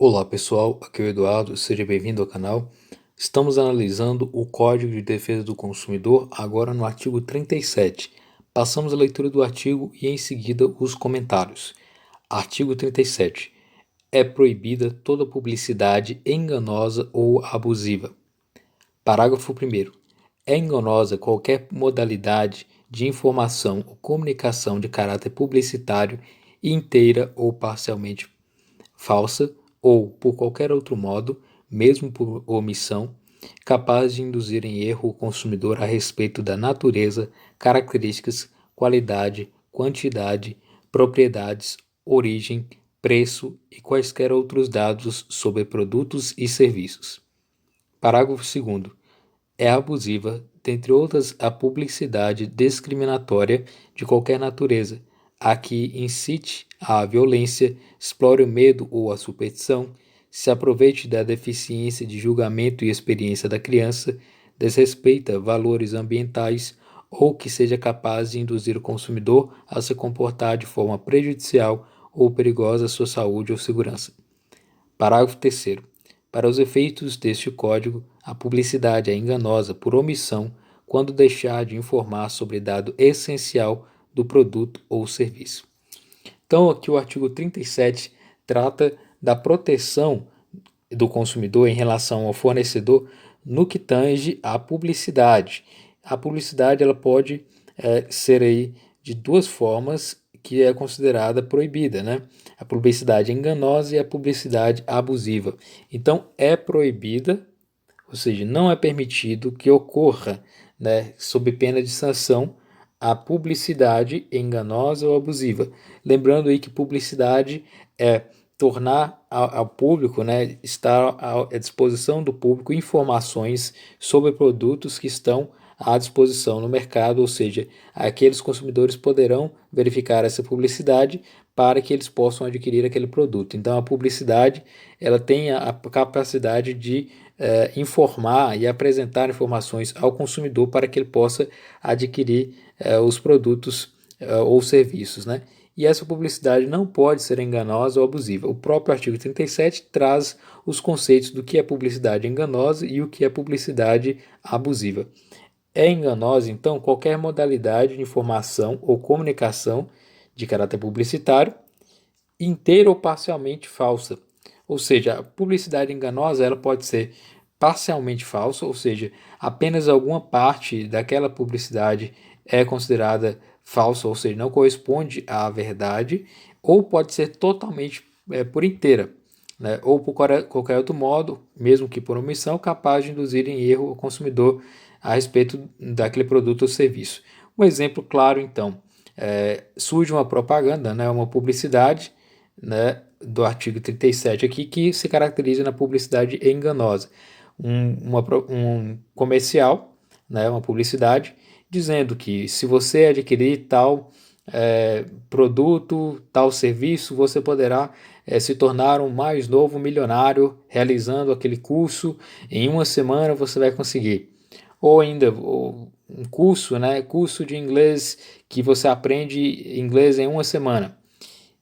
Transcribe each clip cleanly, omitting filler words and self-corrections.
Olá pessoal, aqui é o Eduardo, seja bem-vindo ao canal. Estamos analisando o Código de Defesa do Consumidor, agora no artigo 37. Passamos a leitura do artigo e em seguida os comentários. Artigo 37. É proibida toda publicidade enganosa ou abusiva. Parágrafo 1º. É enganosa qualquer modalidade de informação ou comunicação de caráter publicitário inteira ou parcialmente falsa ou, por qualquer outro modo, mesmo por omissão, capaz de induzir em erro o consumidor a respeito da natureza, características, qualidade, quantidade, propriedades, origem, preço e quaisquer outros dados sobre produtos e serviços. Parágrafo 2º. É abusiva, dentre outras, a publicidade discriminatória de qualquer natureza, a que incite à violência, explore o medo ou a superstição, se aproveite da deficiência de julgamento e experiência da criança, desrespeita valores ambientais ou que seja capaz de induzir o consumidor a se comportar de forma prejudicial ou perigosa à sua saúde ou segurança. Parágrafo 3º. Para os efeitos deste Código, a publicidade é enganosa por omissão quando deixar de informar sobre dado essencial do produto ou serviço. Então, aqui o artigo 37 trata da proteção do consumidor em relação ao fornecedor no que tange à publicidade. A publicidade ela pode ser aí de duas formas que é considerada proibida, né? A publicidade enganosa e a publicidade abusiva. Então, é proibida, ou seja, não é permitido que ocorra, né, sob pena de sanção, a publicidade enganosa ou abusiva. Lembrando aí que publicidade é tornar ao público, né, estar à disposição do público informações sobre produtos que estão à disposição no mercado, ou seja, aqueles consumidores poderão verificar essa publicidade para que eles possam adquirir aquele produto. Então, a publicidade ela tem a capacidade de informar e apresentar informações ao consumidor para que ele possa adquirir os produtos ou serviços, né? E essa publicidade não pode ser enganosa ou abusiva. O próprio artigo 37 traz os conceitos do que é publicidade enganosa e o que é publicidade abusiva. É enganosa, então, qualquer modalidade de informação ou comunicação de caráter publicitário, inteira ou parcialmente falsa. Ou seja, a publicidade enganosa ela pode ser parcialmente falsa, ou seja, apenas alguma parte daquela publicidade é considerada falsa, ou seja, não corresponde à verdade, ou pode ser totalmente por inteira, né? Ou por qualquer outro modo, mesmo que por omissão, capaz de induzir em erro o consumidor a respeito daquele produto ou serviço. Um exemplo claro, então, surge uma propaganda, né, uma publicidade, né, do artigo 37 aqui, que se caracteriza na publicidade enganosa. Um comercial, né, uma publicidade, dizendo que se você adquirir tal produto, tal serviço, você poderá se tornar um mais novo milionário realizando aquele curso. Em uma semana você vai conseguir. Ou ainda um curso, né, curso de inglês que você aprende inglês em uma semana.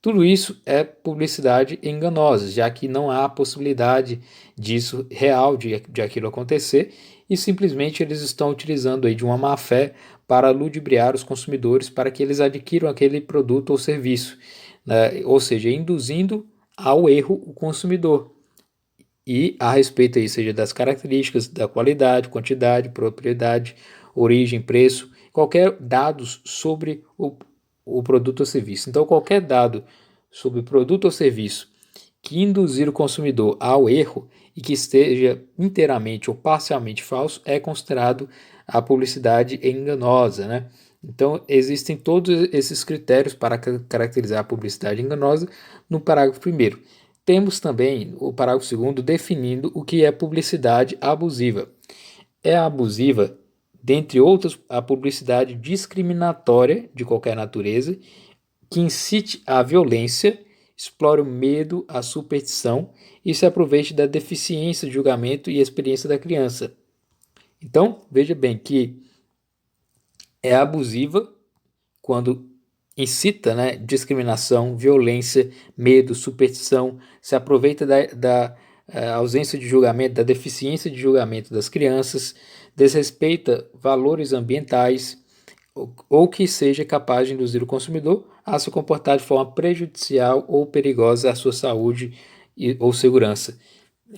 Tudo isso é publicidade enganosa, já que não há possibilidade disso real, de aquilo acontecer, e simplesmente eles estão utilizando aí de uma má fé para ludibriar os consumidores para que eles adquiram aquele produto ou serviço, né? Ou seja, induzindo ao erro o consumidor. E a respeito aí, seja das características, da qualidade, quantidade, propriedade, origem, preço, qualquer dados sobre o produto ou serviço. Então, qualquer dado sobre o produto ou serviço que induzir o consumidor ao erro e que esteja inteiramente ou parcialmente falso é considerado a publicidade enganosa, né? Então, existem todos esses critérios para caracterizar a publicidade enganosa no parágrafo 1º. Temos também o parágrafo 2º definindo o que é publicidade abusiva. É abusiva, dentre outras, a publicidade discriminatória de qualquer natureza, que incite à violência, explore o medo, a superstição e se aproveite da deficiência de julgamento e experiência da criança. Então, veja bem que é abusiva quando incita, né, discriminação, violência, medo, superstição, se aproveita da ausência de julgamento, da deficiência de julgamento das crianças, desrespeita valores ambientais, ou que seja capaz de induzir o consumidor a se comportar de forma prejudicial ou perigosa à sua saúde ou segurança.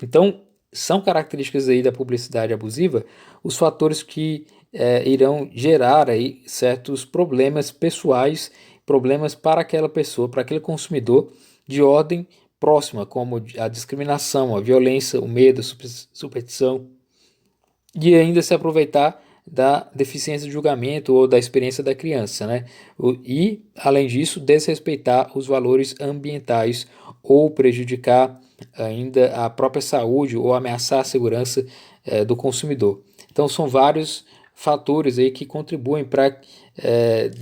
Então, são características aí da publicidade abusiva os fatores que irão gerar aí certos problemas pessoais, problemas para aquela pessoa, para aquele consumidor de ordem próxima, como a discriminação, a violência, o medo, a superstição, e ainda se aproveitar da deficiência de julgamento ou da experiência da criança, né? E, além disso, desrespeitar os valores ambientais ou prejudicar ainda a própria saúde ou ameaçar a segurança do consumidor. Então, são vários fatores aí que contribuem para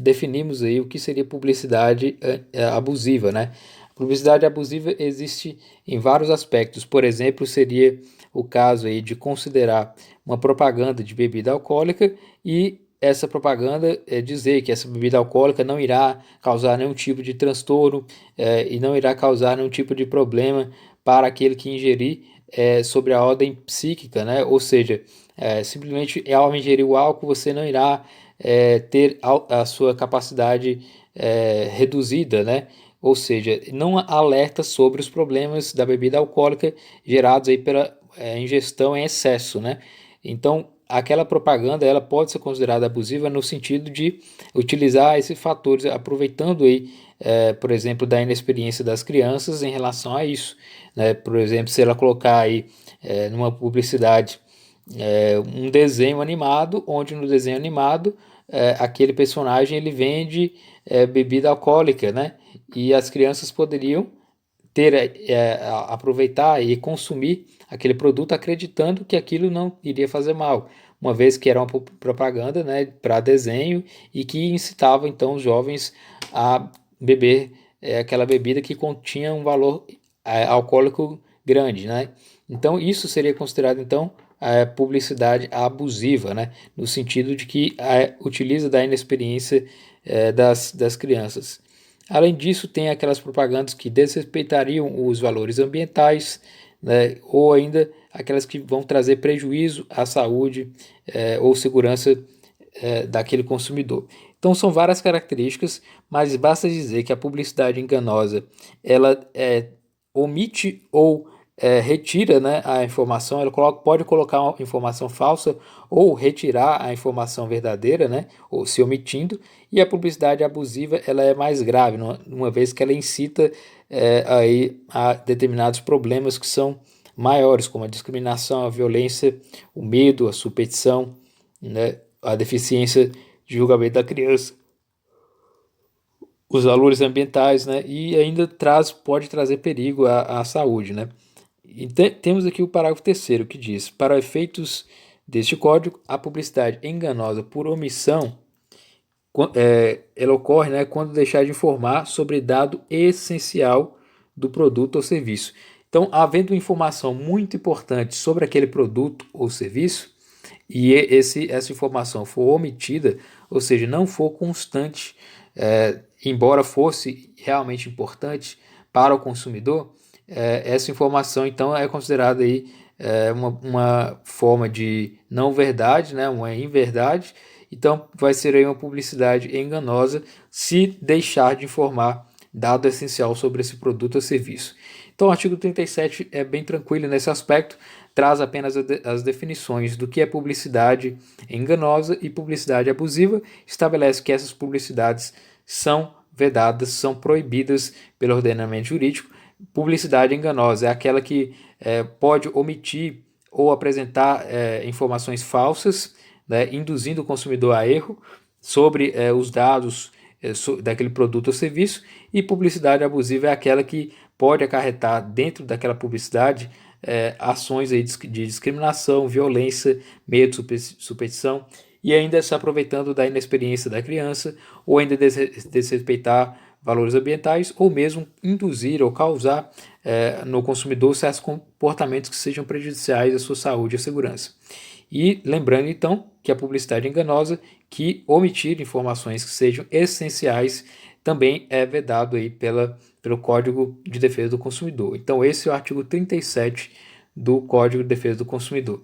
definirmos aí o que seria publicidade abusiva, né? Publicidade abusiva existe em vários aspectos. Por exemplo, seria o caso aí de considerar uma propaganda de bebida alcoólica e essa propaganda dizer que essa bebida alcoólica não irá causar nenhum tipo de transtorno e não irá causar nenhum tipo de problema para aquele que ingerir sobre a ordem psíquica, né? Ou seja, simplesmente ao ingerir o álcool você não irá ter a sua capacidade reduzida, né? Ou seja, não alerta sobre os problemas da bebida alcoólica gerados aí pela ingestão em excesso, né? Então, aquela propaganda ela pode ser considerada abusiva no sentido de utilizar esses fatores, aproveitando aí, por exemplo, da inexperiência das crianças em relação a isso, né? Por exemplo, se ela colocar aí numa publicidade um desenho animado, onde no desenho animado aquele personagem ele vende bebida alcoólica, né? E as crianças poderiam aproveitar e consumir aquele produto acreditando que aquilo não iria fazer mal, uma vez que era uma propaganda, né, para desenho e que incitava então os jovens a beber aquela bebida que continha um valor alcoólico grande, né? Então isso seria considerado então publicidade abusiva, né? No sentido de que utiliza da inexperiência das crianças. Além disso, tem aquelas propagandas que desrespeitariam os valores ambientais, né? Ou ainda aquelas que vão trazer prejuízo à saúde ou segurança daquele consumidor. Então são várias características, mas basta dizer que a publicidade enganosa ela omite ou retira, né, a informação, ela pode colocar uma informação falsa ou retirar a informação verdadeira, né, ou se omitindo, e a publicidade abusiva ela é mais grave, uma vez que ela incita aí a determinados problemas que são maiores, como a discriminação, a violência, o medo, a superstição, né, a deficiência de julgamento da criança, os valores ambientais, né, e ainda pode trazer perigo à saúde, né. E temos aqui o parágrafo terceiro que diz: para efeitos deste código, a publicidade enganosa por omissão ela ocorre, né, quando deixar de informar sobre dado essencial do produto ou serviço. Então, havendo informação muito importante sobre aquele produto ou serviço, e essa informação for omitida, ou seja, não for constante, embora fosse realmente importante para o consumidor, essa informação então é considerada aí uma forma de não verdade, né, uma inverdade. Então vai ser aí uma publicidade enganosa se deixar de informar dado essencial sobre esse produto ou serviço. Então o artigo 37 é bem tranquilo nesse aspecto, traz apenas as definições do que é publicidade enganosa e publicidade abusiva, estabelece que essas publicidades são vedadas, são proibidas pelo ordenamento jurídico. Publicidade enganosa é aquela que pode omitir ou apresentar informações falsas, né, induzindo o consumidor a erro sobre os dados daquele produto ou serviço, e publicidade abusiva é aquela que pode acarretar dentro daquela publicidade ações aí de discriminação, violência, medo, superstição, e ainda se aproveitando da inexperiência da criança, ou ainda desrespeitar valores ambientais, ou mesmo induzir ou causar no consumidor certos comportamentos que sejam prejudiciais à sua saúde e à segurança. E lembrando então que a publicidade enganosa que omitir informações que sejam essenciais também é vedado aí pelo Código de Defesa do Consumidor. Então, esse é o artigo 37 do Código de Defesa do Consumidor.